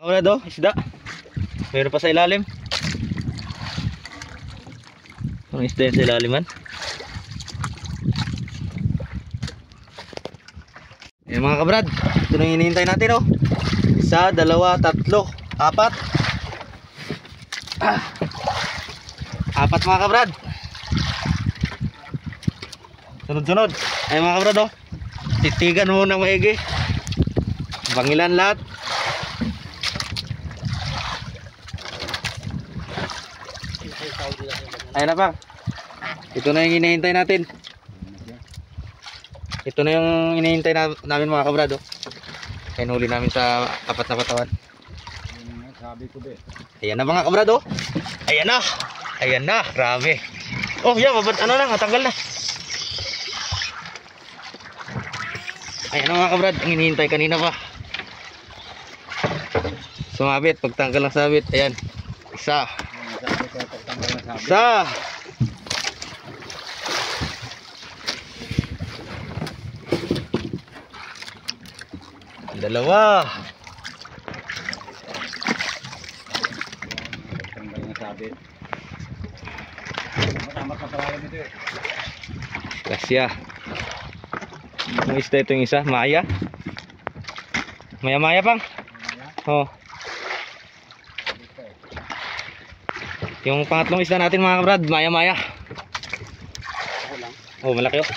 Wala do, isda. Meron pa sa ilalim. Ang isda sa ilaliman. Ayan mga kabrad, ito na yung hinihintay natin, oh. 1, 2, 3, 4. 4 mga kabrad. Sunod-sunod. Ayan mga kabrad, oh. Titigan mo ng maigi. Bangilan lahat. Ayan na pa. Ito na yung hinihintay natin. Ito na yung hinihintay namin mga kabrad, oh. Kaya huli namin sa 4 na patawan. Ayan na mga kabrad, oh. Ayan na. Ayan na, grabe. Oh, yan, ano na, natanggal na. Ayan na mga kabrad, ang hinihintay kanina pa. Sumabit, pagtanggal ng sabit. Ayan, isa. Isa. Dalawa. Tanggal ng sabit. Kasya. Ang isda ito yung isa, Maya. Maya pang. Oh. Yung pangatlong isda natin mga kabrad, Maya. Oh, malaki, oh.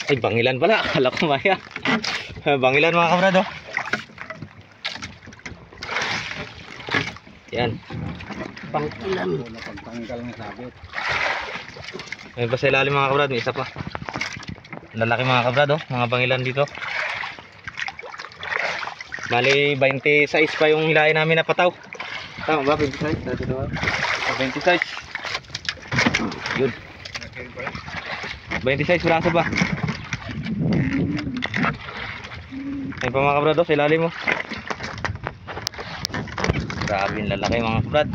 Ay, bangilan pala. Akala ko Maya. Bangilan mga kabrad, oh. Yan. Bangilan. Pagtanggal ng sabit. May pa sa ilalim mga kabrad, may isa pa. Lalaki mga kabrad, oh. Mga bangilan dito. Bali 26 pa yung hilahin namin na pataw. Tama ba? 26? Dati doon. 26. Yun. 26 braso ba? Ay pa mga kabrad, oh, sa ilalim mo. Grabe yung lalaki mga kabrad.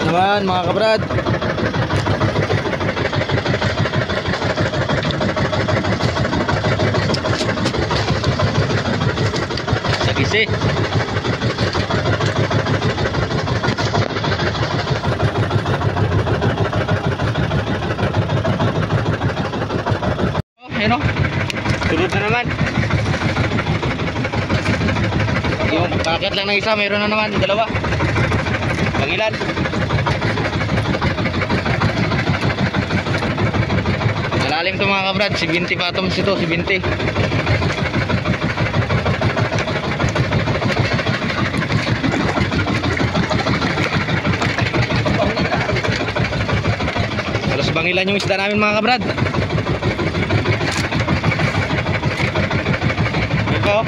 Naman mga kabrad. Sagisi. Oh, ayan o. Sunod na naman. Yung paket lang ng isa, mayroon na naman, dalawa. Bangilan. Malalim ito mga kabrad, 70 patums ito, 70. Halos bangilan yung isda namin mga kabrad. Ito.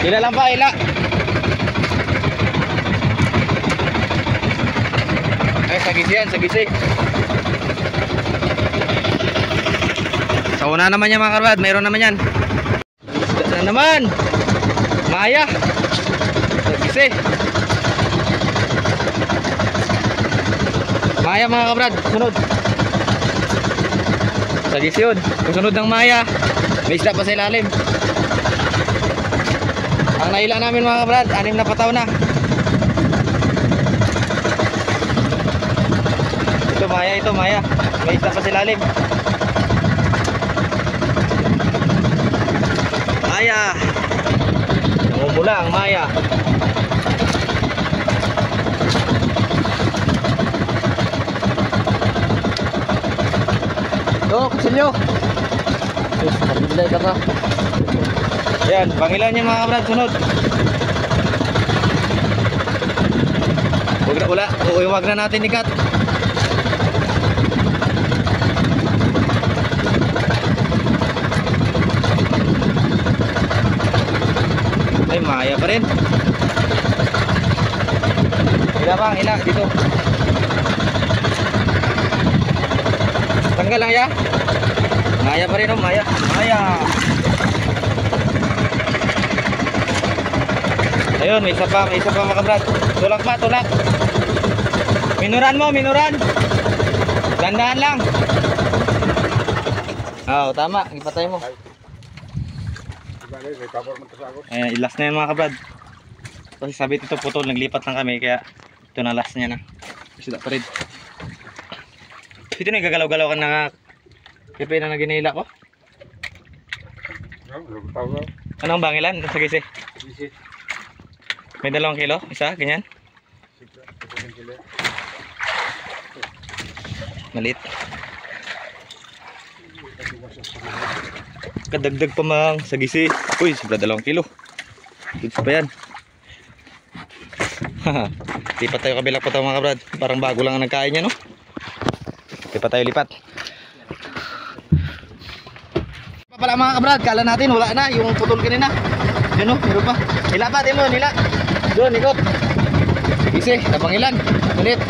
Ila lang pa, ila. Ay, sagisi yan, sagisi. Sa una naman yan mga kabrad, mayroon naman yan. Isda na naman. Maya. Sagisi. Maya mga kabrad, sunod. Sagisi yun. Kung sunod ng Maya, may isda pa sa ilalim. Ang naila namin mga kabrad, 6 na pataw na. Ito Maya. May isda pa sa ilalim. Maya. Namumula ang Maya. Ito, kutsilyo. Mabilay ka ka. Ayan, bangilan niya mga kabrad, sunod. Huwag na natin ikat. Ay, Maya pa rin. Ila bang, ila, dito. Tanggal lang ya. Maya pa rin, oh, Maya. Maya. Ayun, may isa pa mga kabrad. Tulak pa, tulak. Minuran mo, minuran. Dandahan lang. Oo, tama. Ipatay mo. Ayan, ilas na yan mga kabrad. Kasi sabi ito putol, naglipat lang kami. Kaya ito na last niya na. Kasi pa rin. Ito na yung gagalaw-galaw ka na pipi na ginila ko. Anong bangilan? Sa gisi? May 2 kilo? Isa? Ganyan? Malit. Kadagdag pa mang sa gisi. Uy, sobra 2 kilo. Goods pa yan. Lipat tayo kabilang po tayo mga kabrad. Parang bago lang ang nagkain niya, no? Lipat tayo, lipat. Pala mga kabrad, kala natin wala na yung putol kanina. Yun, no? Meron pa. Hila pa, timo, hila. Doon, ikot. Gisi, napangilan. Ulit.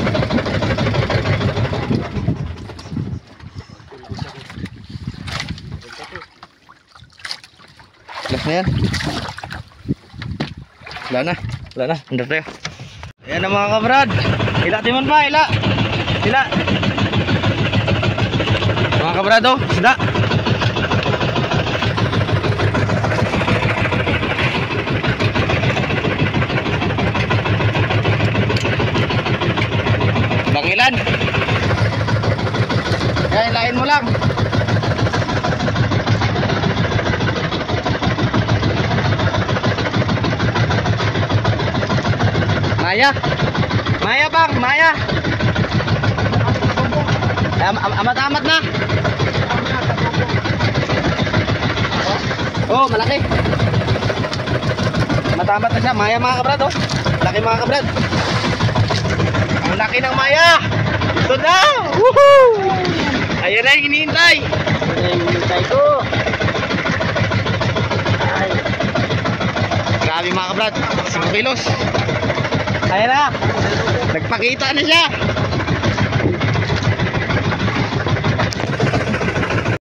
Last na yan. Wala na. Wala na. Under tayo. Ayan na mga kabrad. Hila timon pa. Hila. Hila. Mga kabrado. Sida. Bangilan. Kaya hilain mo lang. Maya. Maya bang, Maya. Amat-amat na. Oh, malaki. Amat-amat na siya. Maya mga kabrad, oh. Laki mga kabrad. Ang laki ng Maya. Ito na. Woohoo! Ayan na yung hinihintay. Ayan yung hinihintay ko. Ay. Grabe mga kabrad. 5 kilos. Ayan na. Nagpakita na siya.